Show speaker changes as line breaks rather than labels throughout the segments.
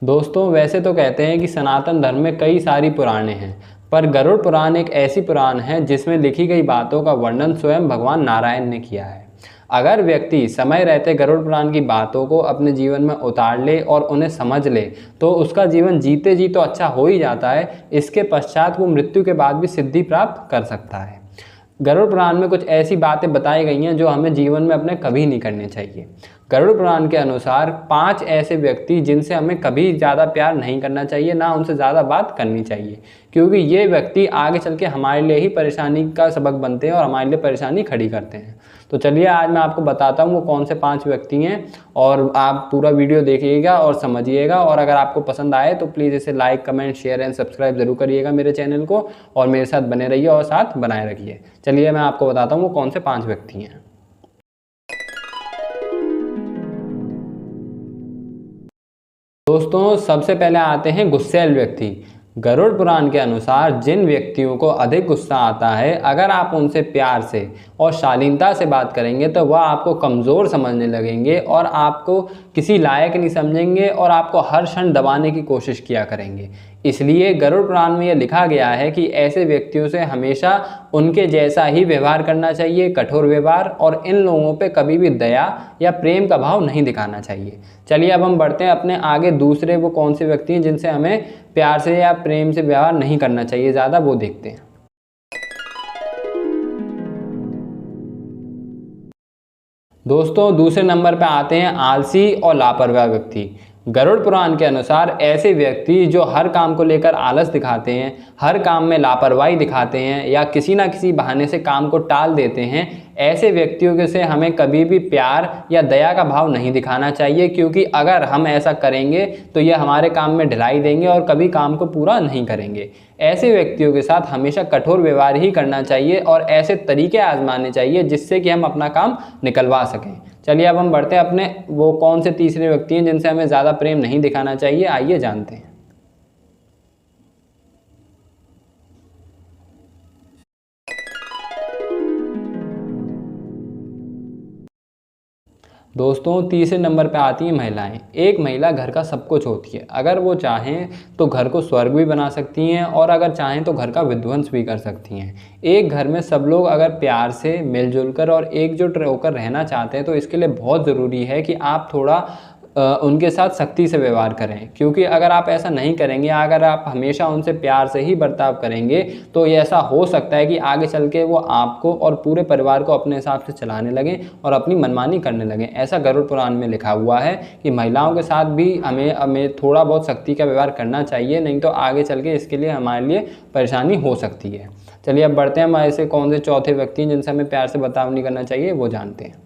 दोस्तों, वैसे तो कहते हैं कि सनातन धर्म में कई सारी पुराणें हैं, पर गरुड़ पुराण एक ऐसी पुराण है जिसमें लिखी गई बातों का वर्णन स्वयं भगवान नारायण ने किया है। अगर व्यक्ति समय रहते गरुड़ पुराण की बातों को अपने जीवन में उतार ले और उन्हें समझ ले तो उसका जीवन जीते जी तो अच्छा हो ही जाता है, इसके पश्चात वो मृत्यु के बाद भी सिद्धि प्राप्त कर सकता है। गरुड़ पुराण में कुछ ऐसी बातें बताई गई हैं जो हमें जीवन में अपने कभी नहीं करनी चाहिए। गरुड़ पुराण के अनुसार 5 ऐसे व्यक्ति जिनसे हमें कभी ज़्यादा प्यार नहीं करना चाहिए, ना उनसे ज़्यादा बात करनी चाहिए, क्योंकि ये व्यक्ति आगे चल के हमारे लिए ही परेशानी का सबक बनते हैं और हमारे लिए परेशानी खड़ी करते हैं। तो चलिए आज मैं आपको बताता हूँ वो कौन से 5 व्यक्ति हैं और आप पूरा वीडियो देखिएगा और समझिएगा। और अगर आपको पसंद आए तो प्लीज़ इसे like, comment, share and subscribe जरूर करिएगा मेरे चैनल को, और मेरे साथ बने रहिए और साथ बनाए रखिए। चलिए मैं आपको बताता हूँ वो कौन से 5 व्यक्ति हैं। दोस्तों, सबसे पहले आते हैं गुस्सैल व्यक्ति। गरुड़ पुराण के अनुसार जिन व्यक्तियों को अधिक गुस्सा आता है, अगर आप उनसे प्यार से और शालीनता से बात करेंगे तो वह आपको कमज़ोर समझने लगेंगे और आपको किसी लायक नहीं समझेंगे और आपको हर क्षण दबाने की कोशिश किया करेंगे। इसलिए गरुड़ पुराण में यह लिखा गया है कि ऐसे व्यक्तियों से हमेशा उनके जैसा ही व्यवहार करना चाहिए, कठोर व्यवहार, और इन लोगों पे कभी भी दया या प्रेम का भाव नहीं दिखाना चाहिए। चलिए अब हम बढ़ते हैं अपने आगे। दूसरे वो कौन से व्यक्ति हैं जिनसे हमें प्यार से या प्रेम से व्यवहार नहीं करना चाहिए ज़्यादा, वो देखते हैं। दोस्तों, दूसरे नंबर पर आते हैं आलसी और लापरवाह व्यक्ति। गरुड़ पुराण के अनुसार ऐसे व्यक्ति जो हर काम को लेकर आलस दिखाते हैं, हर काम में लापरवाही दिखाते हैं या किसी ना किसी बहाने से काम को टाल देते हैं, ऐसे व्यक्तियों से हमें कभी भी प्यार या दया का भाव नहीं दिखाना चाहिए, क्योंकि अगर हम ऐसा करेंगे तो ये हमारे काम में ढिलाई देंगे और कभी काम को पूरा नहीं करेंगे। ऐसे व्यक्तियों के साथ हमेशा कठोर व्यवहार ही करना चाहिए और ऐसे तरीके आजमाने चाहिए जिससे कि हम अपना काम निकलवा सकें। चलिए अब हम बढ़ते हैं अपने वो कौन से तीसरे व्यक्ति हैं जिनसे हमें ज़्यादा प्रेम नहीं दिखाना चाहिए, आइए जानते हैं। दोस्तों, तीसरे नंबर पे आती हैं महिलाएं। एक महिला घर का सब कुछ होती है। अगर वो चाहें तो घर को स्वर्ग भी बना सकती हैं और अगर चाहें तो घर का विध्वंस भी कर सकती हैं। एक घर में सब लोग अगर प्यार से मिलजुल कर और एकजुट होकर रहना चाहते हैं तो इसके लिए बहुत ज़रूरी है कि आप थोड़ा उनके साथ सख्ती से व्यवहार करें, क्योंकि अगर आप ऐसा नहीं करेंगे, अगर आप हमेशा उनसे प्यार से ही बर्ताव करेंगे तो ये ऐसा हो सकता है कि आगे चल के वो आपको और पूरे परिवार को अपने हिसाब से चलाने लगें और अपनी मनमानी करने लगें। ऐसा गरुड़ पुराण में लिखा हुआ है कि महिलाओं के साथ भी हमें थोड़ा बहुत सख्ती का व्यवहार करना चाहिए, नहीं तो आगे चल के इसके लिए हमारे लिए परेशानी हो सकती है। चलिए अब बढ़ते हैं हम ऐसे कौन से चौथे व्यक्ति जिनसे हमें प्यार से बर्ताव नहीं करना चाहिए, वो जानते हैं।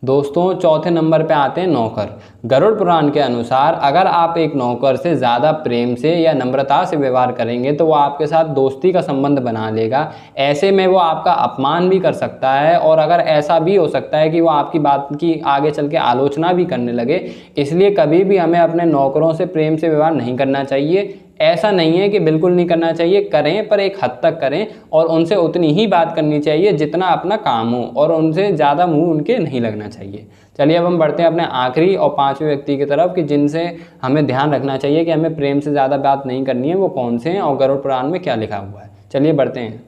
दोस्तों, चौथे नंबर पे आते हैं नौकर। गरुड़ पुराण के अनुसार अगर आप एक नौकर से ज़्यादा प्रेम से या नम्रता से व्यवहार करेंगे तो वो आपके साथ दोस्ती का संबंध बना लेगा। ऐसे में वो आपका अपमान भी कर सकता है और अगर ऐसा भी हो सकता है कि वो आपकी बात की आगे चल के आलोचना भी करने लगे। इसलिए कभी भी हमें अपने नौकरों से प्रेम से व्यवहार नहीं करना चाहिए। ऐसा नहीं है कि बिल्कुल नहीं करना चाहिए, करें पर एक हद तक करें और उनसे उतनी ही बात करनी चाहिए जितना अपना काम हो, और उनसे ज़्यादा मुंह उनके नहीं लगना चाहिए। चलिए अब हम बढ़ते हैं अपने आखिरी और 5वें व्यक्ति की तरफ कि जिनसे हमें ध्यान रखना चाहिए कि हमें प्रेम से ज़्यादा बात नहीं करनी है, वो कौन से हैं और गरुड़ पुराण में क्या लिखा हुआ है। चलिए बढ़ते हैं।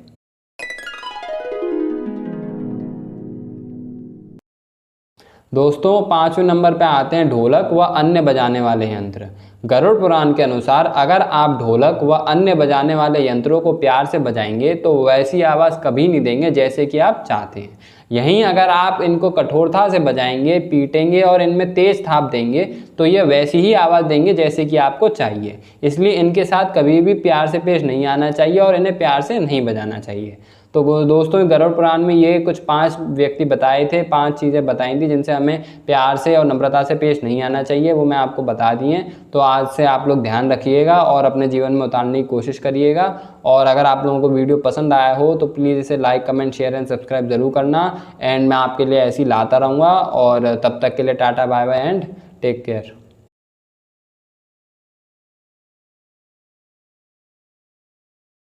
दोस्तों, 5वें नंबर पे आते हैं ढोलक व अन्य बजाने वाले यंत्र। गरुड़ पुराण के अनुसार अगर आप ढोलक व अन्य बजाने वाले यंत्रों को प्यार से बजाएंगे तो वैसी आवाज़ कभी नहीं देंगे जैसे कि आप चाहते हैं। यहीं अगर आप इनको कठोरता से बजाएंगे, पीटेंगे और इनमें तेज थाप देंगे तो ये वैसी ही आवाज़ देंगे जैसे कि आपको चाहिए। इसलिए इनके साथ कभी भी प्यार से पेश नहीं आना चाहिए और इन्हें प्यार से नहीं बजाना चाहिए। तो दोस्तों, गरुड़ पुराण में ये कुछ 5 व्यक्ति बताए थे, 5 चीज़ें बताई थी जिनसे हमें प्यार से और नम्रता से पेश नहीं आना चाहिए, वो मैं आपको बता दी हैं। तो आज से आप लोग ध्यान रखिएगा और अपने जीवन में उतारने की कोशिश करिएगा। और अगर आप लोगों को वीडियो पसंद आया हो तो प्लीज़ इसे like, comment, share and subscribe ज़रूर करना। एंड मैं आपके लिए ऐसी लाता रहूँगा, और तब तक के लिए tata, bye bye and take care.